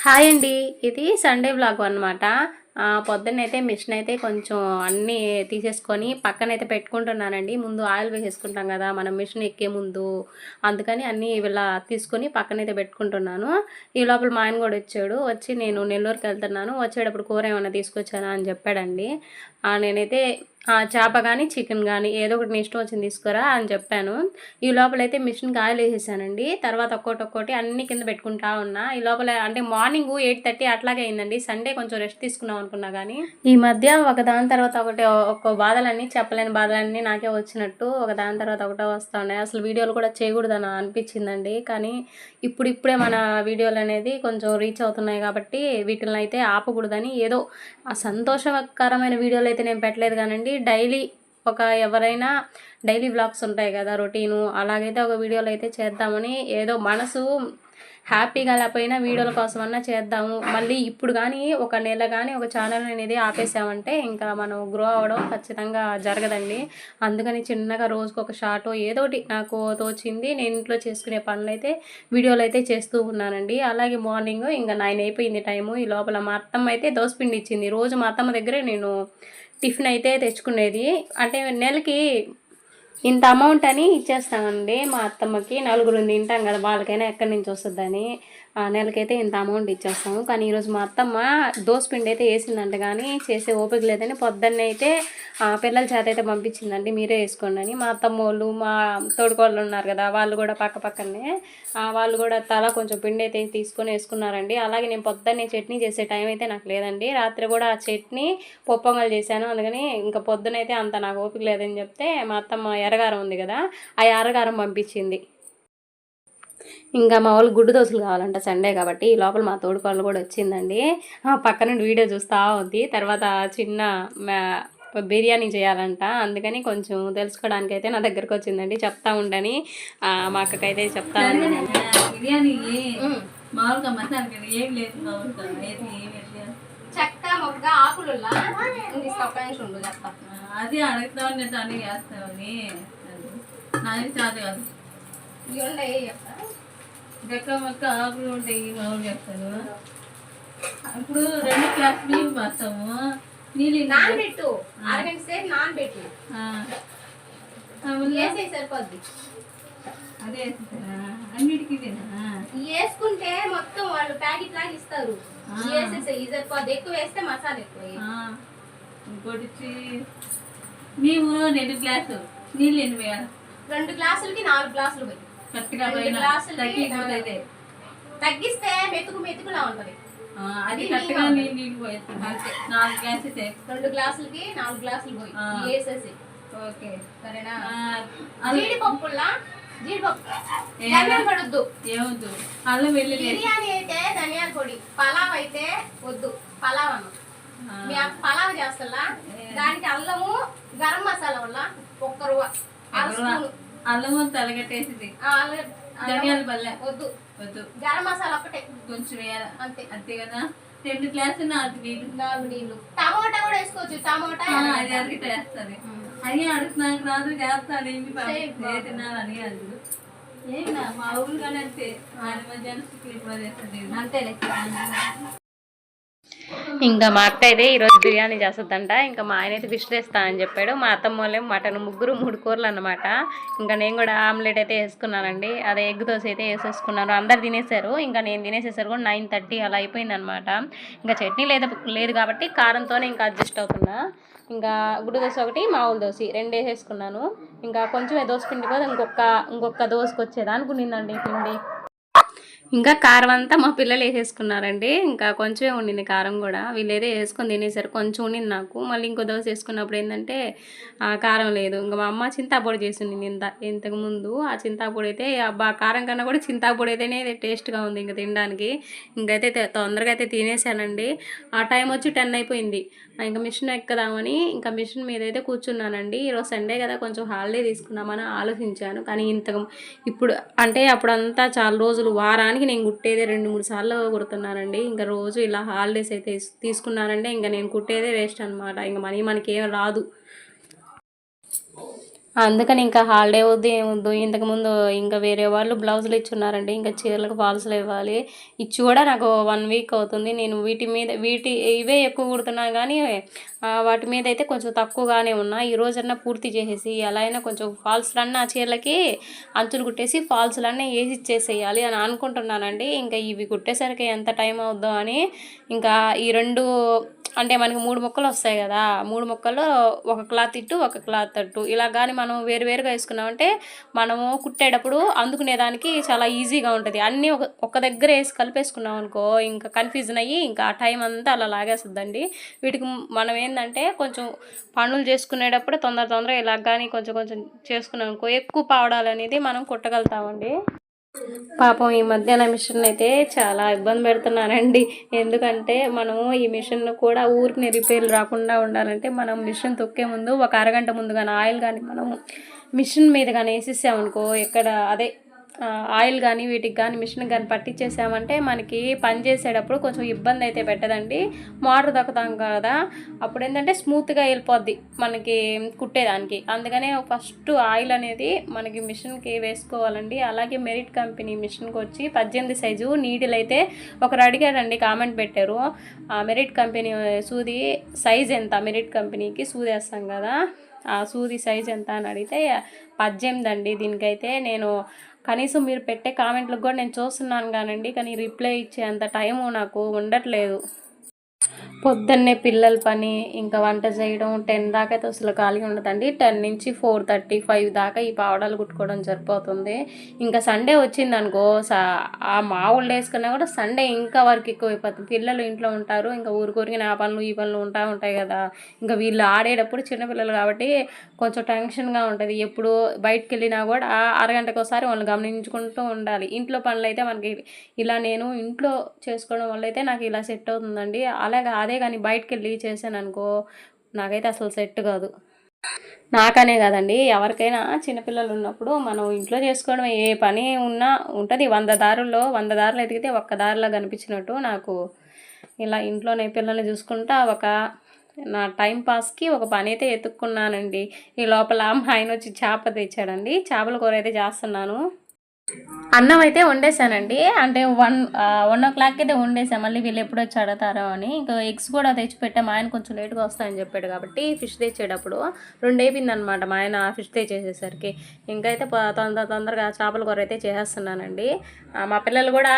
Hi అండి. ఇది Sunday vlog అనమాట. పొద్దున్నైతే మిషన్ అయితే కొంచెం అన్నీ తీసేసుకొని పక్కనైతే పెట్టుకుంటున్నానండి. ముందు ఆయిల్ వేసేసుకుంటాం కదా మనం మిషన్ ఎక్కే ముందు, అందుకని అన్నీ ఇలా తీసుకొని పక్కనైతే పెట్టుకుంటున్నాను. ఈ లోపల మా ఆయన కూడా వచ్చాడు. వచ్చి నేను నెల్లూరుకి వెళ్తున్నాను, వచ్చేటప్పుడు కూర ఏమైనా తీసుకొచ్చానా అని చెప్పాడండి. నేనైతే చేప కానీ చికెన్ కానీ ఏదో ఒకటి నీ ఇష్టం వచ్చింది తీసుకురా అని చెప్పాను. ఈ లోపలైతే మిషన్కి ఆయిల్ వేసేసానండి. తర్వాత ఒక్కొక్కటి అన్ని కింద పెట్టుకుంటా ఉన్నా. ఈ లోపల అంటే మార్నింగ్ 8:30 అట్లాగే అయిందండి. సండే కొంచెం రెస్ట్ తీసుకున్నాం అనుకున్నా కానీ ఈ మధ్య ఒక దాని తర్వాత ఒకటి ఒక్క బాధలన్నీ చెప్పలేని బాధలన్నీ నాకే వచ్చినట్టు ఒక దాని తర్వాత ఒకటే వస్తూ ఉన్నాయి. అసలు వీడియోలు కూడా చేయకూడదని అనిపించిందండి. కానీ ఇప్పుడిప్పుడే మన వీడియోలు అనేది కొంచెం రీచ్ అవుతున్నాయి కాబట్టి వీటిని అయితే ఆపకూడదని ఏదో ఆ సంతోషకరమైన వీడియోలు అయితే నేను పెట్టలేదు కానండి. డైలీ ఎవరైనా డైలీ వ్లాగ్స్ ఉంటాయి కదా రొటీను, అలాగైతే ఒక వీడియోలు అయితే చేద్దామని ఏదో మనసు హ్యాపీగా లేకపోయినా వీడియోల కోసమన్నా చేద్దాము. మళ్ళీ ఇప్పుడు కానీ ఒక నెల కానీ ఒక ఛానల్ అనేది ఆపేసామంటే ఇంకా మనం గ్రో అవ్వడం ఖచ్చితంగా జరగదండి. అందుకని చిన్నగా రోజుకు ఒక షార్ట్ ఏదో ఒకటి నాకు తోచింది నేను ఇంట్లో చేసుకునే పనులు అయితే వీడియోలు అయితే చేస్తూ ఉన్నానండి. అలాగే మార్నింగ్ ఇంకా 9 అయిపోయింది టైము. ఈ లోపల మా అత్తమ్మ అయితే దోసపిండి ఇచ్చింది. రోజు మా అత్తమ్మ దగ్గరే నేను టిఫిన్ అయితే తెచ్చుకునేది. అంటే నెలకి ఇంత అమౌంట్ అని ఇచ్చేస్తామండి మా అత్తమ్మకి. నలుగురు తింటాం కదా, వాళ్ళకైనా ఎక్కడి నుంచి వస్తుందని నెలకైతే ఇంత అమౌంట్ ఇచ్చేస్తాము. కానీ ఈరోజు మా అత్తమ్మ దోసపిండి అయితే వేసిందంట, కానీ చేసే ఓపిక లేదని పొద్దున్నే అయితే పిల్లల చేత అయితే పంపించిందండి, మీరే వేసుకోండి అని. మా అత్తమ్మ వాళ్ళు మా తోడుకోళ్ళు ఉన్నారు కదా, వాళ్ళు కూడా పక్కనే వాళ్ళు కూడా తల కొంచెం పిండి అయితే తీసుకొని వేసుకున్నారండి. అలాగే నేను పొద్దున్నే చట్నీ చేసే టైం అయితే నాకు లేదండి. రాత్రి కూడా ఆ చట్నీ పొంగల్ చేశాను. అందుకని ఇంకా పొద్దునైతే అంత నాకు ఓపిక లేదని చెప్తే మా అత్తమ్మ ఎర్రగారం ఉంది కదా, ఆ ఎర్రగారం పంపించింది. ఇంకా మా వాళ్ళు గుడ్డు దోశలు కావాలంట సండే కాబట్టి. ఈ లోపల మా తోడుకోళ్ళు కూడా వచ్చిందండి. పక్క నుండి వీడియో చూస్తూ ఉంది. తర్వాత చిన్న బిర్యానీ చేయాలంట, అందుకని కొంచెం తెలుసుకోవడానికి అయితే నా దగ్గరకు వచ్చిందండి. చెప్తా ఉండని మా అక్కకైతే చెప్తా ఉండండి. బిర్యానీ మామూలుగా మసాలా ఏం లేదు, చెక్క మొగ్గ ఆకులు చెప్తా. అది అడుగుతామని అన్ని చేస్తామని నాది చాలు కాదు. చెక్క మొక్క ఆకులు ఉంటాయి మామూలు చేస్తాను. ఇప్పుడు 2 గ్లాసులు నీళ్ళు పోస్తాము. నీళ్ళు నానబెట్టు, అరగంట సేపు నానబెట్టు, సరిపోద్ది. అదే అన్నిటికీ వేసుకుంటే మొత్తం వాళ్ళు ప్యాకెట్ లాగా ఇస్తారు. సరిపోద్ది. ఎక్కువ వేస్తే మసాలా ఎక్కువ. ఇంకోటి మేము 2 గ్లాసు నీళ్ళు ఎన్ని వేయాలి? 2 గ్లాసులకి 4 గ్లాసులు పోయి కరెక్ట్గా తగ్గిస్తే మెతుకులా ఉంటది. అది కరెక్ట్గా నీళ్ళు పోయేస్తాం. 4 గ్లాసెస్ 2 గ్లాసులకి 4 గ్లాసులు పోయి వేసేసి. ఓకే సరేనా? జీడిపప్పులా ధనియాల పొడి వద్దు, ఏమొద్దు. అల్లం వెల్లుల్లి. బిర్యానీ అయితే ధనియాల పొడి, పలావ్ అయితే వద్దు. పలావ్ అన్న పలావ్ చేస్తా, దానికి అల్లము గరం మసాలా వల్ల ఒక్క రూవ అల్లము తలగట్టేసింది. ధనియాల పల్లె వద్దు వద్దు. గరం మసాలా ఒకటే కొంచెం వేయాలి అంతే. అంతే కదా. 2 గ్లాసులు 4 నీళ్ళు. టమోటా కూడా వేసుకోవచ్చు. టమోటా అది అడిగితే వేస్తుంది. అని అడుగుతున్నాను రాదు చేస్తాను తినాలని. అది ఏనా మా ఊరు కానీ అంతే. మధ్యాహ్నం అంతేలే. ఇంకా మా అక్క అయితే ఈరోజు బిర్యానీ చేస్తుందంట. ఇంకా మా ఆయన అయితే ఫిష్ తెస్తా అని చెప్పాడు. మా అత్తమ్మ వాళ్ళేమో మటన్, ముగ్గురు 3 కూరలు అన్నమాట. ఇంకా నేను కూడా ఆమ్లెట్ అయితే వేసుకున్నానండి. అదే ఎగ్ దోశ అయితే వేసేసుకున్నాను. అందరు తినేసారు. ఇంకా నేను తినేసేసరికి కూడా 9:30 అలా అయిపోయింది అనమాట. ఇంకా చట్నీ లేదు కాబట్టి కారంతోనే ఇంకా అడ్జస్ట్ అవుతున్నా. ఇంకా గుడ్డు దోశ ఒకటి, మామూలు దోశ 2 వేసేసుకున్నాను. ఇంకా కొంచెం దోశ పిండి కూడా ఇంకొక దోశకు వచ్చేదానికి ఉండిందండి పిండి. ఇంకా కారం అంతా మా పిల్లలు వేసేసుకున్నారండి. ఇంకా కొంచెమే ఉండింది కారం కూడా. వీళ్ళు ఏదో వేసుకొని తినేసారు. కొంచెం ఉండింది నాకు. మళ్ళీ ఇంకో దోశ వేసుకున్నప్పుడు ఏంటంటే కారం లేదు. ఇంకా మా అమ్మ చింతాపొడి చేసింది ఇంతకుముందు. ఆ చింతాపొడి అయితే కారం కన్నా కూడా చింతాపొడి అయితేనే టేస్ట్గా ఉంది ఇంకా తినడానికి. ఇంకైతే తొందరగా అయితే తినేసానండి. ఆ టైం వచ్చి 10 అయిపోయింది. ఇంకా మిషన్ ఎక్కుదామని ఇంకా మిషన్ మీద అయితే కూర్చున్నానండి. ఈరోజు సండే కదా, కొంచెం హాలిడే తీసుకున్నామని ఆలోచించాను. కానీ ఇప్పుడు అంటే అప్పుడంతా చాలా రోజులు వారానికి నేను కుట్టేదే 2-3 సార్లు కుడుతున్నానండి. ఇంకా రోజు ఇలా హాలిడేస్ అయితే తీసుకున్నానంటే ఇంకా నేను కుట్టేదే వేస్ట్ అనమాట. ఇంకా మనకేం రాదు. అందుకని ఇంకా హాలిడే వద్దు ఏమొద్దు. ఇంతకుముందు ఇంకా వేరే వాళ్ళు బ్లౌజులు ఇచ్చున్నారండి. ఇంకా చీరలకు ఫాల్స్‌లు ఇవ్వాలి. ఇచ్చి కూడా నాకు 1 వీక్ అవుతుంది. నేను ఇవే ఎక్కువ కుడుతున్నాను గానీ వాటి మీద అయితే కొంచెం తక్కువగానే ఉన్నా. ఈ రోజన్నా పూర్తి చేసేసి ఎలా అయినా కొంచెం ఫాల్స్‌లన్నా చీరలకి అంచులు కుట్టేసి ఫాల్స్‌లన్నీ ఏసి ఇచ్చేసేయాలి అని అనుకుంటున్నానండి. ఇంకా ఇవి కుట్టేసరికి ఎంత టైం అవుద్దో అని ఇంకా ఈ 2 అంటే మనకి 3 ముక్కలు వస్తాయి కదా! 3 ముక్కల్లో ఒక క్లాత్ ఇటు, ఒక క్లాత్ అటు ఇలా గాని మనం వేరువేరుగా వేసుకున్నామంటే మనము కుట్టేటప్పుడు అందుకునేదానికి చాలా ఈజీగా ఉంటది. అన్నీ ఒక దగ్గర ఏసి కలిపేసుకున్నాం అనుకో ఇంకా కన్‌ఫ్యూజన్ అయ్యి ఇంకా ఆ టైం అంతా అలా లాగేస్తదండి. వీటికి మనం ఏందంటే కొంచెం పనులు చేసుకునేటప్పుడు తొందరగా ఇలా గాని కొంచెం కొంచెం చేసుకున్నాం అనుకో ఎక్కువ పావడాలనేది మనం కుట్టగలుగుతామండి. పాపం ఈ మధ్య నా మిషన్ అయితే చాలా ఇబ్బంది పెడుతున్నానండి. ఎందుకంటే మనము ఈ మిషన్ కూడా ఊరికనే రిపేర్లు రాకుండా ఉండాలంటే మనం మిషన్ తొక్కే ముందు ఒక అరగంట ముందు కానీ ఆయిల్ కానీ మనము మిషన్ మీద కానీ వేసేసామనుకో ఎక్కడ అదే ఆయిల్ కానీ వీటికి కానీ మిషన్ కానీ పట్టించేసామంటే మనకి పని చేసేటప్పుడు కొంచెం ఇబ్బంది అయితే పెట్టదండి. మోటార్ దొక్కుతాం కదా అప్పుడు ఏంటంటే స్మూత్గా వెళ్ళిపోద్ది మనకి కుట్టేదానికి. అందుకనే ఫస్ట్ ఆయిల్ అనేది మనకి మిషన్కి వేసుకోవాలండి. అలాగే మెరిట్ కంపెనీ మిషన్కి వచ్చి 18 సైజు నీడిల్ అయితే ఒకరు అడిగారండి, కామెంట్ పెట్టారు. మెరిట్ కంపెనీ సూది సైజ్ ఎంత, మెరిట్ కంపెనీకి సూది వేస్తాం కదా ఆ సూది సైజ్ ఎంత అని అడిగితే 18 అండి. దీనికైతే నేను కనీసం మీరు పెట్టే కామెంట్లకు కూడా నేను చూస్తున్నాను కానండి, కానీ రిప్లై ఇచ్చే అంత టైము నాకు ఉండట్లేదు. పొద్దున్నే పిల్లల పని ఇంకా వంట చేయడం 10 దాకా అయితే అసలు ఖాళీ ఉండదండి. 10 నుంచి 4:30, 5 దాకా ఈ పావడాలు కుట్టుకోవడం సరిపోతుంది. ఇంకా సండే వచ్చిందనుకో ఆ మామూలు డేస్ కన్నా కూడా సండే ఇంకా వర్క్ ఎక్కువైపోతుంది. పిల్లలు ఇంట్లో ఉంటారు, ఇంకా ఊరికొరికి ఆ పనులు ఈ పనులు ఉంటాయి కదా. ఇంకా వీళ్ళు ఆడేటప్పుడు చిన్నపిల్లలు కాబట్టి కొంచెం టెన్షన్గా ఉంటుంది. ఎప్పుడు బయటకు వెళ్ళినా కూడా అరగంటకు ఒకసారి వాళ్ళని గమనించుకుంటూ ఉండాలి. ఇంట్లో పనులు అయితే మనకి ఇలా నేను ఇంట్లో చేసుకోవడం వల్ల అయితే నాకు ఇలా సెట్ అవుతుందండి. అలాగే అదే కానీ బయటకు వెళ్ళి చేశాను అనుకో నాకైతే అసలు సెట్ కాదు. నాకనే కాదండి, ఎవరికైనా చిన్నపిల్లలు ఉన్నప్పుడు మనం ఇంట్లో చేసుకోవడం ఏ పని ఉన్నా ఉంటుంది. 100 దారుల్లో 100 దారులు ఎదిగితే ఒక్క దారిలో కనిపించినట్టు నాకు ఇలా ఇంట్లోనే పిల్లల్ని చూసుకుంటా నా టైం పాస్కి ఒక పని అయితే ఎత్తుక్కున్నానండి. ఈ లోపల మా ఆయన వచ్చి చేప తెచ్చాడండి. చేపల కూర అయితే చేస్తున్నాను. అన్నం అయితే వండేసానండి. అంటే 1:00 అయితే వండేసాను. మళ్ళీ వీళ్ళు ఎప్పుడు వచ్చి అడుగుతారో అని. ఇంకా ఎగ్స్ కూడా తెచ్చిపెట్టాం. మా ఆయన కొంచెం లేట్గా వస్తాయని చెప్పాడు కాబట్టి ఫిష్ తెచ్చేటప్పుడు 2 అయిపోయిందనమాట మా ఆయన ఫిష్ తెచ్చేసేసరికి. ఇంకైతే తొందరగా చేపల కూర అయితే చేసేస్తున్నానండి. మా పిల్లలు కూడా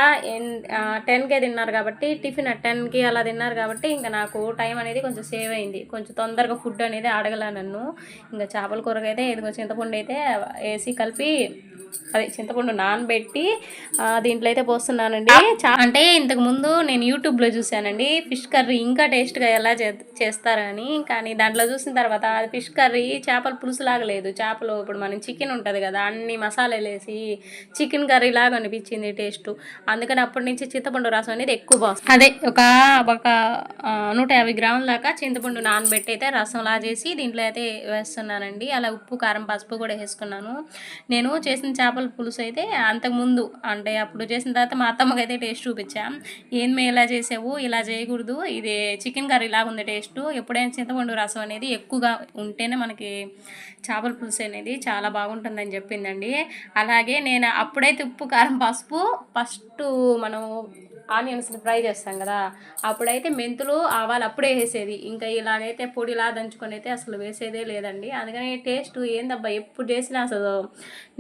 10కే తిన్నారు కాబట్టి టిఫిన్ 10కి అలా తిన్నారు కాబట్టి ఇంకా నాకు టైం అనేది కొంచెం సేవ్ అయింది. కొంచెం తొందరగా ఫుడ్ అనేది అడగల నన్ను. ఇంకా చేపల కూరకి అయితే ఇదిగో చింతపండు అయితే వేసి కలిపి అదే చింతపండు నానబెట్టి దీంట్లో అయితే పోస్తున్నానండి. అంటే ఇంతకుముందు నేను యూట్యూబ్లో చూశానండి ఫిష్ కర్రీ ఇంకా టేస్ట్గా ఎలా చేస్తారని. కానీ దాంట్లో చూసిన తర్వాత అది ఫిష్ కర్రీ చేపల పులుసు లాగా లేదు. చేపలు ఇప్పుడు మనం చికెన్ ఉంటుంది కదా అన్ని మసాలాలు వేసి చికెన్ కర్రీ లాగా అనిపించింది టేస్ట్. అందుకని అప్పటి నుంచి చింతపండు రసం అనేది ఎక్కువ బాగుంది. అదే ఒక 150 గ్రాముల దాకా చింతపండు నానబెట్టి అయితే రసంలా చేసి దీంట్లో అయితే వేస్తున్నానండి. అలా ఉప్పు కారం పసుపు కూడా వేసుకున్నాను. నేను చేసిన చేపల పులుసు అయితే అంతకుముందు అంటే అప్పుడు చేసిన తర్వాత మా అత్తమ్మకి అయితే టేస్ట్ చూపించాం. ఏంది ఇలా చేసావు, ఇలా చేయకూడదు, ఇది చికెన్ కర్రీ లాగా ఉంది టేస్ట్. ఎప్పుడైనా చింతపండు రసం అనేది ఎక్కువగా ఉంటేనే మనకి చేపల పులుసు అనేది చాలా బాగుంటుందని చెప్పిందండి. అలాగే నేను అప్పుడైతే ఉప్పు కారం పసుపు ఫస్ట్ మనం ఆనియన్స్ని ఫ్రై చేస్తాం కదా అప్పుడైతే మెంతులు ఆవాలు అప్పుడే వేసేది. ఇంకా ఇలాగైతే పొడిలా దంచుకొని అయితే అసలు వేసేదే లేదండి. అందుకని టేస్ట్ ఏందబ్బా ఎప్పుడు చేసినా అసలు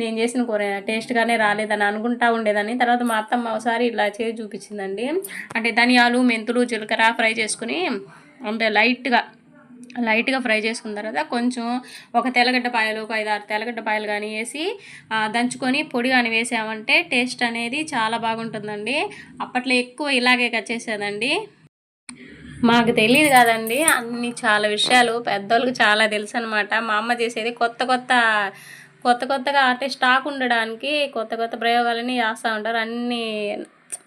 నేను చేసిన కూర టేస్ట్గానే రాలేదని అనుకుంటా ఉండేదాన్ని. తర్వాత మా అత్తమ్మ ఒకసారి ఇలా చేసి చూపించిందండి. అంటే ధనియాలు మెంతులు జీలకర్ర ఫ్రై చేసుకుని అంటే లైట్గా ఫ్రై చేసుకున్న తర్వాత కొంచెం ఒక తెల్లగడ్డపాయలు ఒక 5-6 తెల్లగడ్డపాయలు కానీ వేసి దంచుకొని పొడి కానీ వేసామంటే టేస్ట్ అనేది చాలా బాగుంటుందండి. అప్పట్లో ఎక్కువ ఇలాగే చేసేదండి. మాకు తెలియదు కదండి అన్ని చాలా విషయాలు పెద్దోళ్ళకి చాలా తెలుసు అనమాట. మా అమ్మ చేసేది కొత్తగా అంటే స్టాక్ ఉండడానికి కొత్త ప్రయోగాలన్నీ చేస్తూ ఉంటారు. అన్నీ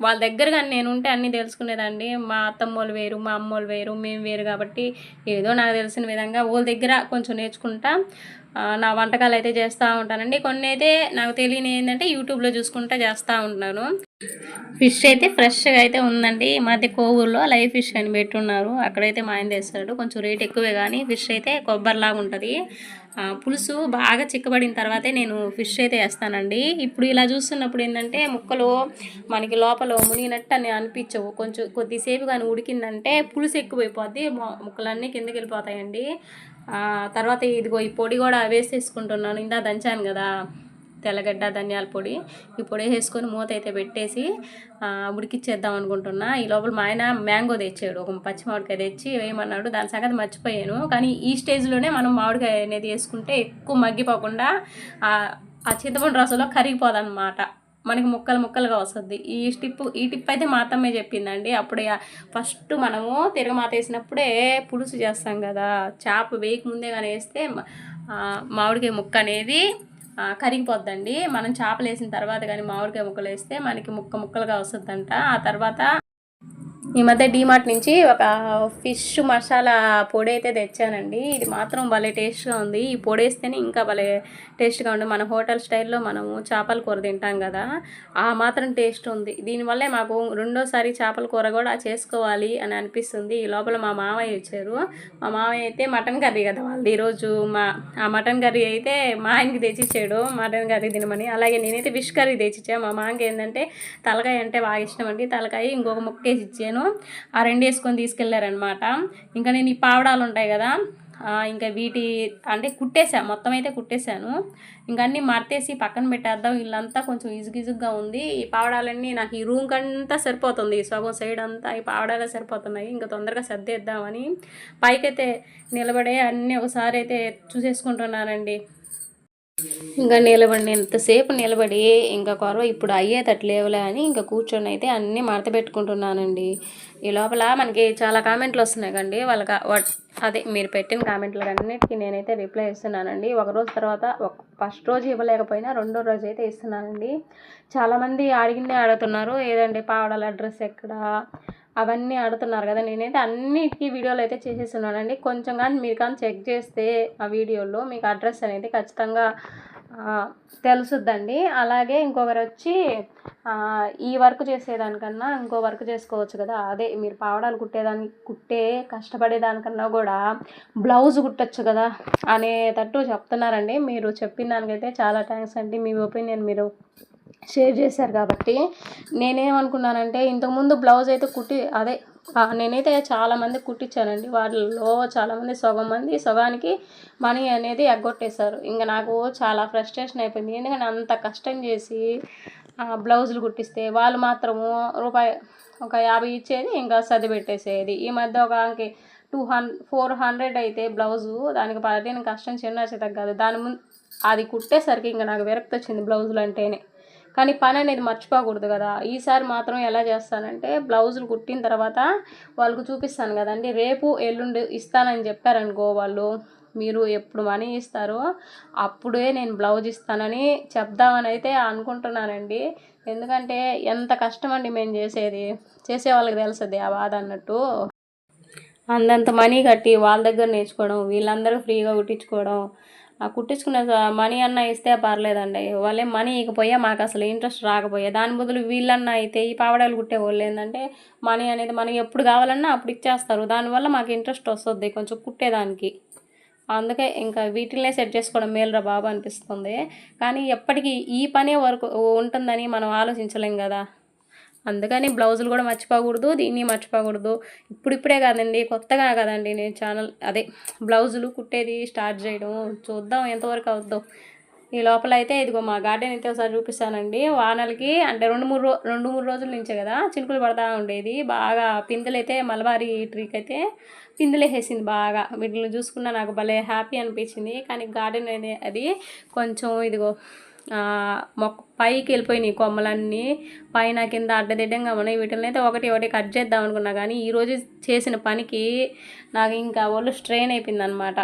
వాళ్ళ దగ్గర కానీ నేను ఉంటే అన్నీ తెలుసుకునేదండి. మా అత్తమ్మోళ్ళు వేరు, మా అమ్మోళ్ళు వేరు, మేము వేరు కాబట్టి ఏదో నాకు తెలిసిన విధంగా వాళ్ళ దగ్గర కొంచెం నేర్చుకుంటా నా వంటకాలు అయితే చేస్తూ ఉంటానండి. కొన్ని అయితే నాకు తెలియని ఏంటంటే యూట్యూబ్లో చూసుకుంటా చేస్తూ ఉంటాను. ఫిష్ అయితే ఫ్రెష్గా అయితే ఉందండి. ఈ మధ్య కోవూరులో లైవ్ ఫిష్ అని పెట్టున్నారు. అక్కడైతే మా ఆయన తెస్తాడు. కొంచెం రేట్ ఎక్కువే కానీ ఫిష్ అయితే కొబ్బరిలాగా ఉంటుంది. పులుసు బాగా చిక్కబడిన తర్వాతే నేను ఫిష్ అయితే వేస్తానండి. ఇప్పుడు ఇలా చూస్తున్నప్పుడు ఏంటంటే ముక్కలు మనకి లోపల మునిగినట్టు అని అనిపించవు. కొంచెం కొద్దిసేపు కానీ ఉడికిందంటే పులుసు ఎక్కువైపోద్ది, ముక్కలన్నీ కిందకి వెళ్ళిపోతాయండి. తర్వాత ఇదిగో ఈ పొడి కూడా వేసేసుకుంటున్నాను. ఇందా దంచాను కదా తెల్లగడ్డ ధనియాల పొడి, ఈ పొడి వేసుకొని మూత అయితే పెట్టేసి ఉడికిచ్చేద్దాం అనుకుంటున్నా. ఈ లోపల మా ఆయన మ్యాంగో తెచ్చాడు, ఒక పచ్చి మామిడికాయ తెచ్చి వేయమన్నాడు. దాని సంగతి మర్చిపోయాను. కానీ ఈ స్టేజ్లోనే మనం మామిడికాయ అనేది వేసుకుంటే ఎక్కువ మగ్గిపోకుండా ఆ చింతపండు రసంలో కరిగిపోదన్నమాట, మనకి ముక్కలు ముక్కలుగా వస్తుంది. ఈ టిప్ అయితే మా అత్తమ్మే చెప్పిందండి. అప్పుడే ఫస్ట్ మనము తిరగమాత వేసినప్పుడే పులుసు చేస్తాం కదా, చేప వేయక ముందే కానీ వేస్తే మామిడికాయ ముక్క అనేది కరిగిపోద్దండి. మనం చేపలు వేసిన తర్వాత కానీ మామిడికాయ ముక్కలు వేస్తే మనకి ముక్కలుగా వస్తుందంట. ఆ తర్వాత ఈ మధ్య డీమార్ట్ నుంచి ఒక ఫిష్ మసాలా పొడి అయితే తెచ్చానండి. ఇది మాత్రం భలే టేస్ట్గా ఉంది. ఈ పొడి వేస్తేనే ఇంకా భలే టేస్ట్గా ఉంది. మన హోటల్ స్టైల్లో మనము చేపల కూర తింటాం కదా, ఆ మాత్రం టేస్ట్ ఉంది. దీనివల్లే మాకు రెండోసారి చేపల కూర కూడా చేసుకోవాలి అని అనిపిస్తుంది. ఈ లోపల మా మామయ్య ఇచ్చారు. మా మామయ్య అయితే మటన్ కర్రీ కదా వాళ్ళది ఈరోజు, ఆ మటన్ కర్రీ అయితే మా ఆయనకి తెచ్చిచ్చాడు మటన్ కర్రీ తినమని. అలాగే నేనైతే ఫిష్ కర్రీ తెచ్చిచ్చాను. మా మామకి ఏంటంటే తలకాయ అంటే బాగా ఇష్టం అండి. తలకాయ ఇంకొక ముక్క వేసి ఇచ్చాను. ఆ రెండు వేసుకొని తీసుకెళ్లారనమాట. ఇంకా నేను ఈ పావడాలు ఉంటాయి కదా, ఇంకా వీటి అంటే మొత్తం అయితే కుట్టేశాను. ఇంకా అన్నీ మర్తేసి పక్కన పెట్టేద్దాం. ఇల్లంతా కొంచెం ఇసుగిసుగ్గా ఉంది. ఈ పావడాలన్నీ నాకు ఈ రూమ్ కంతా సరిపోతుంది, సగం సైడ్ అంతా ఈ పావడాలే సరిపోతున్నాయి. ఇంకా తొందరగా సర్దేద్దామని పైకైతే నిలబడే అన్నీ ఒకసారి అయితే చూసేసుకుంటున్నానండి. ఇంకా ఎంతసేపు నిలబడి ఇంకా కొరవ ఇప్పుడు అయ్యేటట్లేవులే అని ఇంకా కూర్చొని అయితే అన్నీ మడత పెట్టుకుంటున్నానండి. ఈ లోపల మనకి చాలా కామెంట్లు వస్తున్నాయి కండి, అదే మీరు పెట్టిన కామెంట్లకు అన్నిటికీ నేనైతే రిప్లై ఇస్తున్నానండి. ఒక రోజు తర్వాత ఫస్ట్ రోజు ఇవ్వలేకపోయినా రెండో రోజు అయితే ఇస్తున్నానండి. చాలామంది అడిగిందే అడుగుతున్నారు, ఏదండి పావడాల అడ్రస్ ఎక్కడ అవన్నీ అడుగుతున్నారు కదా. నేనైతే అన్నిటికీ వీడియోలు అయితే చేసేస్తున్నానండి. కొంచెం కానీ మీరు కానీ చెక్ చేస్తే ఆ వీడియోలో మీకు అడ్రస్ అనేది ఖచ్చితంగా తెలుసుద్దండి. అలాగే ఇంకొకరు వచ్చి ఈ వర్క్ చేసేదానికన్నా ఇంకో వర్క్ చేసుకోవచ్చు కదా, అదే మీరు పావడాలు కుట్టే కష్టపడేదానికన్నా కూడా బ్లౌజ్ కుట్టచ్చు కదా అనేటట్టు చెప్తున్నారండి. మీరు చెప్పిన దానికైతే చాలా థ్యాంక్స్ అండి. మీ ఒపీనియన్ మీరు షేర్ చేశారు కాబట్టి. నేనేమనుకున్నానంటే ఇంతకుముందు బ్లౌజ్ అయితే నేనైతే చాలామంది కుట్టించానండి. వాళ్ళలో చాలామంది సగానికి మనీ అనేది ఎగ్గొట్టేశారు. ఇంకా నాకు చాలా ఫ్రస్ట్రేషన్ అయిపోయింది. ఎందుకంటే అంత కష్టం చేసి బ్లౌజులు కుట్టిస్తే వాళ్ళు మాత్రము ఒక 50 ఇచ్చేది, ఇంకా సర్ది పెట్టేసేది. ఈ మధ్య ఒక ఆమెకి 400 అయితే బ్లౌజు, దానికి పడిన కష్టం చిన్న చితక కాదు. దాని ముందు అది కుట్టేసరికి ఇంకా నాకు విరక్తి వచ్చింది బ్లౌజులు అంటేనే. కానీ పని అనేది మర్చిపోకూడదు కదా. ఈసారి మాత్రం ఎలా చేస్తానంటే బ్లౌజులు కుట్టిన తర్వాత వాళ్ళకు చూపిస్తాను కదండి, రేపు ఎల్లుండి ఇస్తానని చెప్పారనుకో వాళ్ళు, మీరు ఎప్పుడు మనీ ఇస్తారో అప్పుడే నేను బ్లౌజ్ ఇస్తానని చెప్దామని అయితే అనుకుంటున్నానండి. ఎందుకంటే ఎంత కష్టం అండి మేము చేసే వాళ్ళకి తెలుస్తుంది ఆ బాధ అన్నట్టు. అంతంత మనీ కట్టి వాళ్ళ దగ్గర నేర్చుకోవడం, వీళ్ళందరూ ఫ్రీగా కుట్టించుకోవడం, కుట్టించుకునే మనీ అన్నా ఇస్తే పర్లేదండి. వాళ్ళే మనీ ఇకపోయా మాకు అసలు ఇంట్రెస్ట్ రాకపోయా. దాని బదులు వీళ్ళన్నా అయితే ఈ పావడాలు కుట్టే వాళ్ళు ఏంటంటే మనీ అనేది మనకి ఎప్పుడు కావాలన్నా అప్పుడు ఇచ్చేస్తారు. దానివల్ల మాకు ఇంట్రెస్ట్ వస్తుంది కొంచెం కుట్టేదానికి. అందుకే ఇంకా వీటిల్నే సెట్ చేసుకోవడం మేలురా బాబు అనిపిస్తుంది. కానీ ఎప్పటికీ ఈ పనే వరకు ఉంటుందని మనం ఆలోచించలేం కదా. అందుకని బ్లౌజులు కూడా మర్చిపోకూడదు, దీన్ని మర్చిపోకూడదు. ఇప్పుడిప్పుడే కాదండి, కొత్తగా కదండి నేను బ్లౌజులు కుట్టేది స్టార్ట్ చేయడం. చూద్దాం ఎంతవరకు అవుద్దో. ఈ లోపల అయితే ఇదిగో మా గార్డెన్ అయితే ఒకసారి చూపిస్తానండి. వానలకి అంటే 2-3 రోజుల నుంచే కదా చినుకులు పడతా ఉండేది. బాగా పిందెలు అయితే మలబారీ ట్రీకి అయితే పిందెలు వేసేసింది బాగా. వీటిని చూసుకున్నా నాకు భలే హ్యాపీ అనిపించింది. కానీ గార్డెన్ అనేది అది కొంచెం ఇదిగో పైకి వెళ్ళిపోయినాయి కొమ్మలన్నీ, పైన కింద అడ్డదిడ్డంగా ఉన్నాయి. వీటిని అయితే ఒకటి కట్ చేద్దాం అనుకున్నా. కానీ ఈరోజు చేసిన పనికి నాకు ఇంకా ఒళ్ళు స్ట్రెయిన్ అయిపోయింది అనమాట.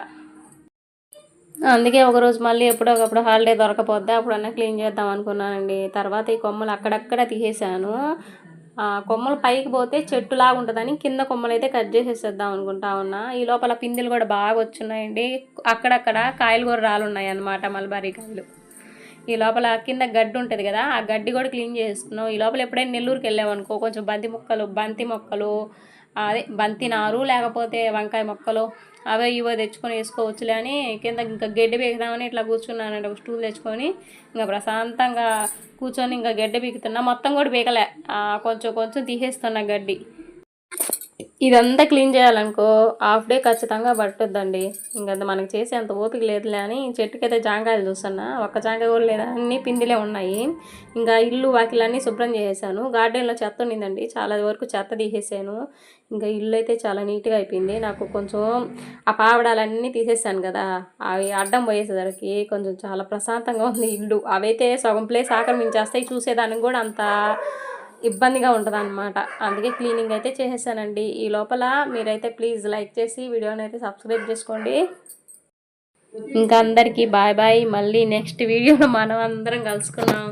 అందుకే ఒకరోజు మళ్ళీ ఎప్పుడొకప్పుడు హాలిడే దొరకపోద్దా అప్పుడన్నా క్లీన్ చేద్దాం అనుకున్నానండి. తర్వాత ఈ కొమ్మలు అక్కడక్కడ తీసేసాను. కొమ్మలు పైకి పోతే చెట్టులాగా ఉంటుందని కింద కొమ్మలు అయితే కట్ చేసేసేద్దాం అనుకుంటా ఉన్నా. ఈ లోపల పిందెలు కూడా బాగా వచ్చున్నాయండి. అక్కడక్కడ కాయలు కూడా రాలున్నాయి అన్నమాట, మల్బరీ కాయలు. ఈ లోపల కింద గడ్డి ఉంటుంది కదా, ఆ గడ్డి కూడా క్లీన్ చేసుకున్నాం. ఈ లోపల ఎప్పుడైనా నెల్లూరుకి వెళ్ళామనుకో కొంచెం బంతి మొక్కలు అదే బంతి నారు లేకపోతే వంకాయ మొక్కలు అవే ఇవో తెచ్చుకొని వేసుకోవచ్చులే అని కింద ఇంకా గడ్డి పీకుదామని ఇట్లా కూర్చున్నానండి. ఒక స్టూల్ తెచ్చుకొని ఇంకా ప్రశాంతంగా కూర్చొని ఇంకా గడ్డి పీకుతున్నా. మొత్తం కూడా పీకలే, కొంచెం కొంచెం తీసేస్తున్నా గడ్డి. ఇదంతా క్లీన్ చేయాలనుకో హాఫ్ డే ఖచ్చితంగా పట్టుద్దండి. ఇంకా మనకి చేసే అంత ఓపిక లేదులే అని చెట్టుకైతే జాంకాయలు చూస్తున్నా. ఒక్క జాంకాయ కూడా లేదా, అన్ని పిందిలే ఉన్నాయి. ఇంకా ఇల్లు వాకిలన్నీ శుభ్రం చేసేసాను. గార్డెన్లో చెత్త ఉండిందండి, చాలా వరకు చెత్త తీసేసాను. ఇంకా ఇల్లు అయితే చాలా నీట్గా అయిపోయింది. నాకు కొంచెం ఆ పావడాలన్నీ తీసేసాను కదా, అవి అడ్డం పోయేసరికి కొంచెం చాలా ప్రశాంతంగా ఉంది ఇల్లు. అవైతే సగం ప్లేస్ ఆక్రమించేస్తాయి, చూసేదానికి కూడా అంత ఇబ్బందిగా ఉంటుంది అనమాట. అందుకే క్లీనింగ్ అయితే చేసేసానండి. ఈ లోపల మీరైతే ప్లీజ్ లైక్ చేసి వీడియోని అయితే సబ్స్క్రైబ్ చేసుకోండి. ఇంకా అందరికీ బాయ్ బాయ్. మళ్ళీ నెక్స్ట్ వీడియోలో మనం అందరం కలుసుకున్నాం.